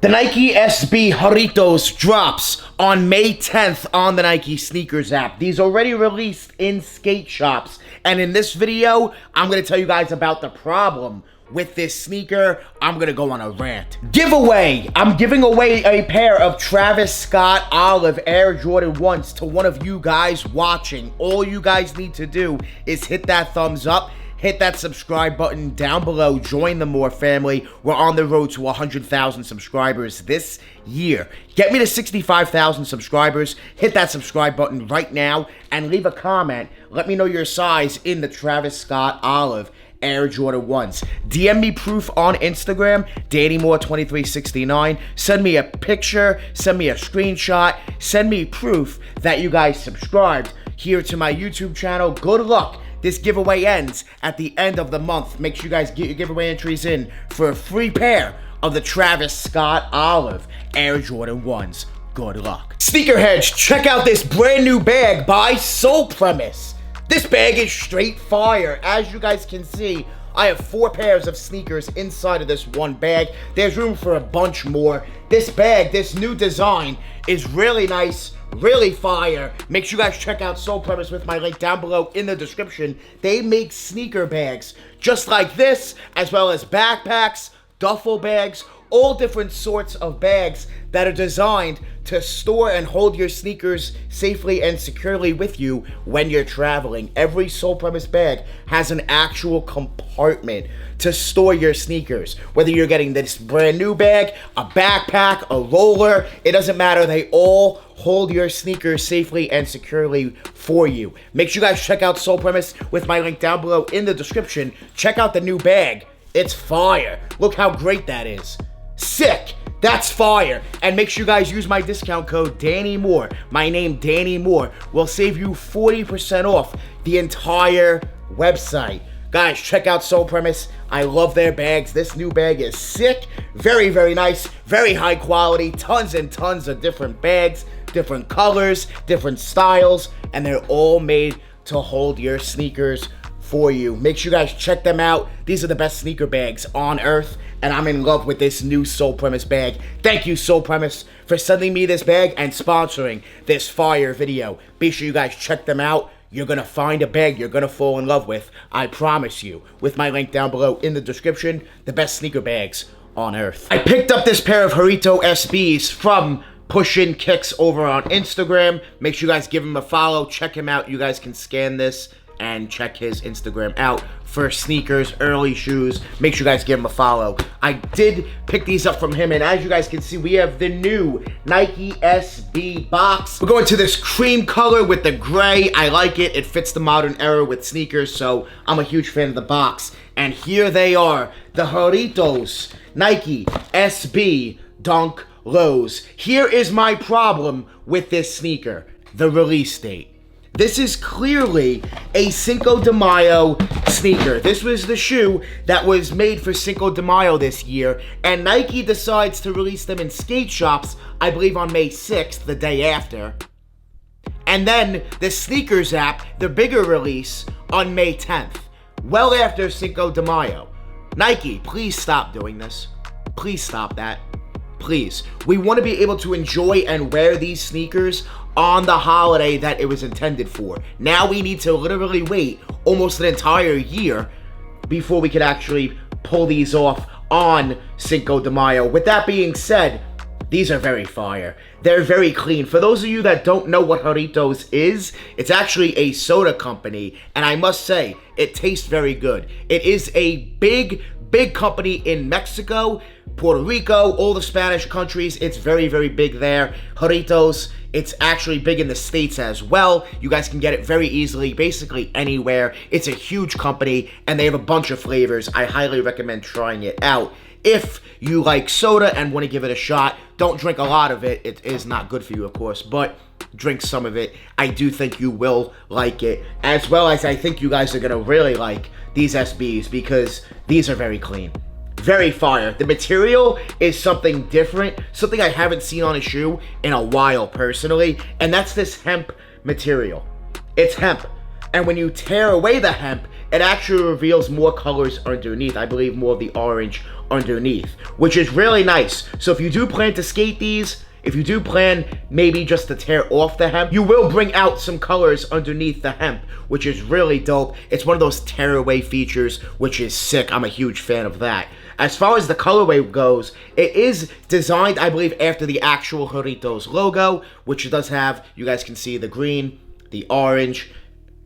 The Nike SB Jarritos drops on May 10th on the Nike Sneakers app. These already released in skate shops. And in this video, I'm going to tell you guys about the problem with this sneaker. I'm going to go on a rant. Giveaway! I'm giving away a pair of Travis Scott Olive Air Jordan 1s to one of you guys watching. All you guys need to do is hit that thumbs up. Hit that subscribe button down below. Join the More family. We're on the road to 100,000 subscribers this year. Get me to 65,000 subscribers. Hit that subscribe button right now and leave a comment. Let me know your size in the Travis Scott Olive Air Jordan 1s. DM me proof on Instagram, DannyMoore2369. Send me a picture, send me a screenshot, send me proof that you guys subscribed here to my YouTube channel. Good luck. This giveaway ends at the end of the month. Make sure you guys get your giveaway entries in for a free pair of the Travis Scott Olive Air Jordan 1s. Good luck. Sneakerheads, check out this brand new bag by Soul Premise. This bag is straight fire. As you guys can see, I have 4 pairs of sneakers inside of this one bag. There's room for a bunch more. This bag, this new design, is really nice, really fire. Make sure you guys check out Soul Premise with my link down below in the description. They make sneaker bags just like this, as well as backpacks, duffel bags, all different sorts of bags that are designed to store and hold your sneakers safely and securely with you when you're traveling. Every Soul Premise bag has an actual compartment to store your sneakers. Whether you're getting this brand new bag, a backpack, a roller, it doesn't matter. They all hold your sneakers safely and securely for you. Make sure you guys check out Soul Premise with my link down below in the description. Check out the new bag. It's fire. Look how great that is. Sick. That's fire. And make sure you guys use my discount code Danny Moore. My name, Danny Moore, will save you 40% off the entire website. Guys, check out Soul Premise. I love their bags. This new bag is sick. Very, very nice. Very high quality. Tons and tons of different bags, different colors, different styles, and they're all made to hold your sneakers for you. Make sure you guys check them out. These are the best sneaker bags on earth, and I'm in love with this new Soul Premise bag. Thank you, Soul Premise, for sending me this bag and sponsoring this fire video. Be sure you guys check them out. You're gonna find a bag you're gonna fall in love with. I promise you. With my link down below in the description, the best sneaker bags on earth. I picked up this pair of Jarritos SBs from Pushin' Kicks over on Instagram. Make sure you guys give him a follow. Check him out. You guys can scan this and check his Instagram out for sneakers, early shoes. Make sure you guys give him a follow. I did pick these up from him, and as you guys can see, we have the new Nike SB box. We're going to this cream color with the gray. I like it. It fits the modern era with sneakers, so I'm a huge fan of the box. And here they are, the Jarritos Nike SB Dunk Lows. Here is my problem with this sneaker, the release date. This is clearly a Cinco de Mayo sneaker. This was the shoe that was made for Cinco de Mayo this year, and Nike decides to release them in skate shops, I believe on May 6th, the day after. And then the sneakers app, the bigger release, on May 10th, well after Cinco de Mayo. Nike, please stop doing this. Please stop that. Please. We want to be able to enjoy and wear these sneakers on the holiday that it was intended for. Now we need to literally wait almost an entire year before we could actually pull these off on Cinco de Mayo. With that being said, these are very fire. They're very clean. For those of you that don't know what Jarritos is, it's actually a soda company, and I must say, it tastes very good. It is a big company in Mexico, Puerto Rico, all the Spanish countries. It's very, very big there. Jarritos, it's actually big in the States as well. You guys can get it very easily, basically anywhere. It's a huge company, and they have a bunch of flavors. I highly recommend trying it out. If you like soda and want to give it a shot, don't drink a lot of it. It is not good for you, of course, but drink some of it. I do think you will like it, as well as I think you guys are going to really like these SBs because these are very clean. Very fire. The material is something different, something I haven't seen on a shoe in a while personally, and that's this hemp material. It's hemp. And when you tear away the hemp, it actually reveals more colors underneath. I believe more of the orange underneath, which is really nice. So if you do plan to skate these, if you do plan maybe just to tear off the hemp, you will bring out some colors underneath the hemp, which is really dope. It's one of those tearaway features, which is sick. I'm a huge fan of that. As far as the colorway goes, it is designed, I believe, after the actual Jarritos logo, which does have, you guys can see the green, the orange,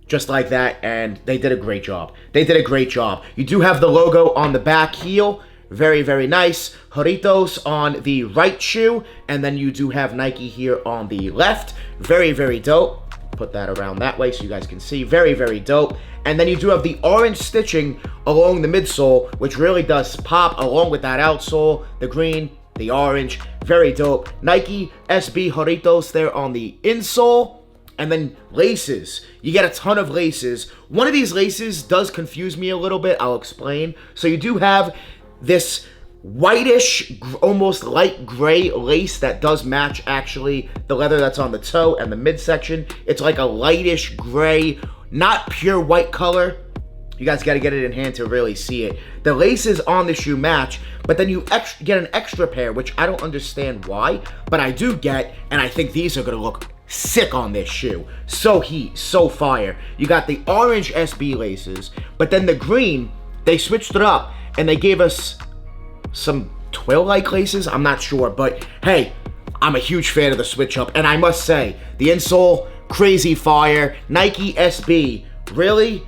just like that, and they did a great job. They did a great job. You do have the logo on the back heel. Very, very nice. Jarritos on the right shoe, and then you do have Nike here on the left. Very, very dope. Put that around that way so you guys can see. Very, very dope. And then you do have the orange stitching along the midsole, which really does pop along with that outsole, the green, the orange. Very dope. Nike SB Jarritos there on the insole. And then laces. You get a ton of laces. One of these laces does confuse me a little bit. I'll explain. So you do have this whitish, almost light gray lace that does match actually the leather that's on the toe and the midsection. It's like a lightish gray, not pure white color. You guys got to get it in hand to really see it. The laces on the shoe match, but then you get an extra pair, which I don't understand why, but I do get, and I think these are going to look sick on this shoe. So heat, so fire. You got the orange SB laces, but then the green, they switched it up and they gave us some twill-like laces. I'm not sure, but hey, I'm a huge fan of the switch up, and I must say, the insole, crazy fire. Nike SB really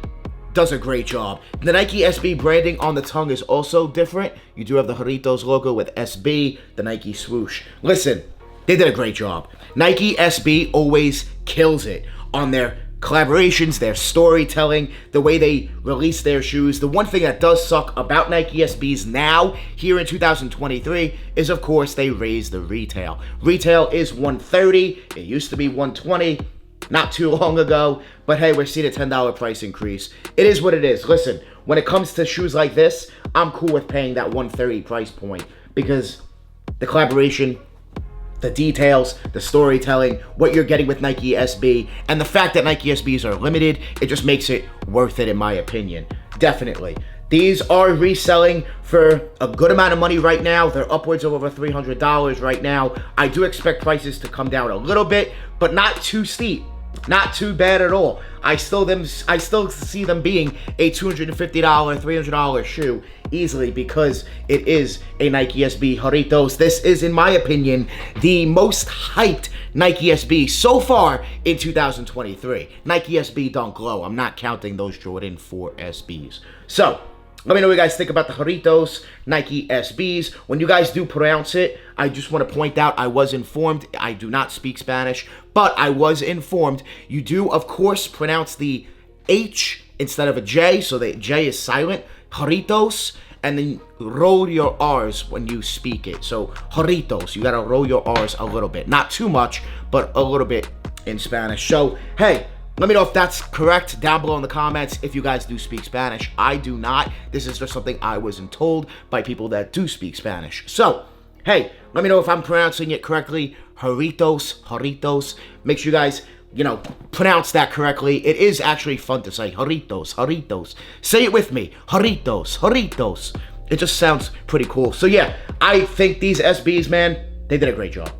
does a great job. The Nike SB branding on the tongue is also different. You do have the Jarritos logo with SB, the Nike swoosh. Listen, they did a great job. Nike SB always kills it on their collaborations, their storytelling, the way they release their shoes. The one thing that does suck about Nike SBs now, here in 2023, is of course they raised the retail. Retail is $130. It used to be $120 not too long ago, but hey, we're seeing a $10 price increase. It is what it is. Listen, when it comes to shoes like this, I'm cool with paying that $130 price point because the collaboration, the details, the storytelling, what you're getting with Nike SB, and the fact that Nike SBs are limited, it just makes it worth it in my opinion. Definitely. These are reselling for a good amount of money right now. They're upwards of over $300 right now. I do expect prices to come down a little bit, but not too steep. Not too bad at all. I still see them being a $250, $300 shoe easily because it is a Nike SB Jarritos. This is, in my opinion, the most hyped Nike SB so far in 2023. Nike SB Dunk Low. I'm not counting those Jordan 4 SBs. So, let me know what you guys think about the Jarritos Nike SBs. When you guys do pronounce it, I just want to point out I was informed. I do not speak Spanish, but I was informed. You do, of course, pronounce the H instead of a J, so the J is silent. Jarritos, and then roll your R's when you speak it. So, Jarritos, you got to roll your R's a little bit. Not too much, but a little bit in Spanish. So, hey, let me know if that's correct down below in the comments if you guys do speak Spanish. I do not. This is just something I wasn't told by people that do speak Spanish. So, hey, let me know if I'm pronouncing it correctly. Jarritos, Jarritos. Make sure you guys, pronounce that correctly. It is actually fun to say. Jarritos, Jarritos. Say it with me. Jarritos, Jarritos. It just sounds pretty cool. So, yeah, I think these SBs, man, they did a great job.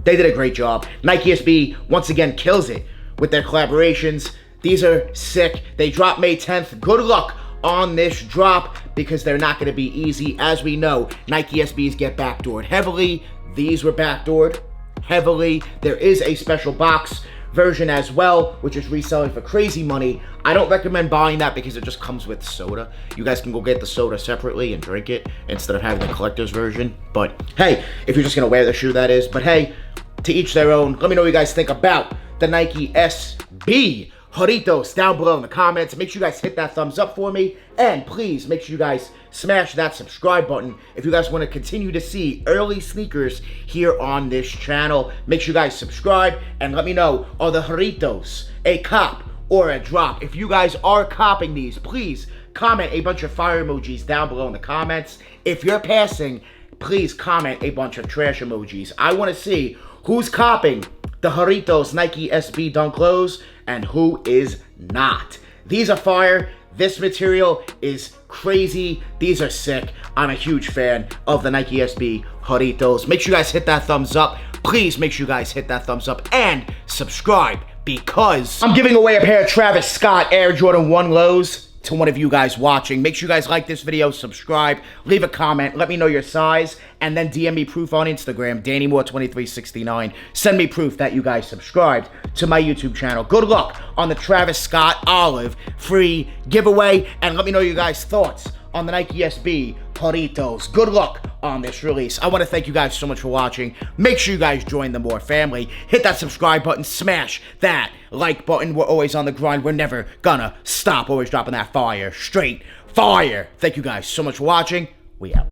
They did a great job. Nike SB, once again, kills it with their collaborations. These are sick. They drop May 10th. Good luck on this drop because they're not going to be easy. As we know, Nike SBs get backdoored heavily. These were backdoored heavily. There is a special box version as well, which is reselling for crazy money. I don't recommend buying that because it just comes with soda. You guys can go get the soda separately and drink it instead of having the collector's version. But hey, if you're just going to wear the shoe, that is. But hey, to each their own. Let me know what you guys think about the Nike SB Jarritos down below in the comments. Make sure you guys hit that thumbs up for me. And please make sure you guys smash that subscribe button if you guys want to continue to see early sneakers here on this channel. Make sure you guys subscribe and let me know, are the Jarritos a cop or a drop? If you guys are copping these, please comment a bunch of fire emojis down below in the comments. If you're passing, please comment a bunch of trash emojis. I want to see who's copping the Jarritos Nike SB Dunk Lows and who is not. These are fire. This material is crazy. These are sick. I'm a huge fan of the Nike SB Jarritos. Make sure you guys hit that thumbs up. Please make sure you guys hit that thumbs up and subscribe, because I'm giving away a pair of Travis Scott Air Jordan 1 lows to one of you guys watching. Make sure you guys like this video, subscribe, leave a comment, let me know your size, and then DM me proof on Instagram, DannyMoore2369. Send me proof that you guys subscribed to my YouTube channel. Good luck on the Travis Scott Olive free giveaway, and let me know your guys' thoughts on the Nike SB Jarritos. Good luck on this release. I want to thank you guys so much for watching. Make sure you guys join the Moore family. Hit that subscribe button. Smash that like button. We're always on the grind. We're never gonna stop. Always dropping that fire. Straight fire. Thank you guys so much for watching. We out.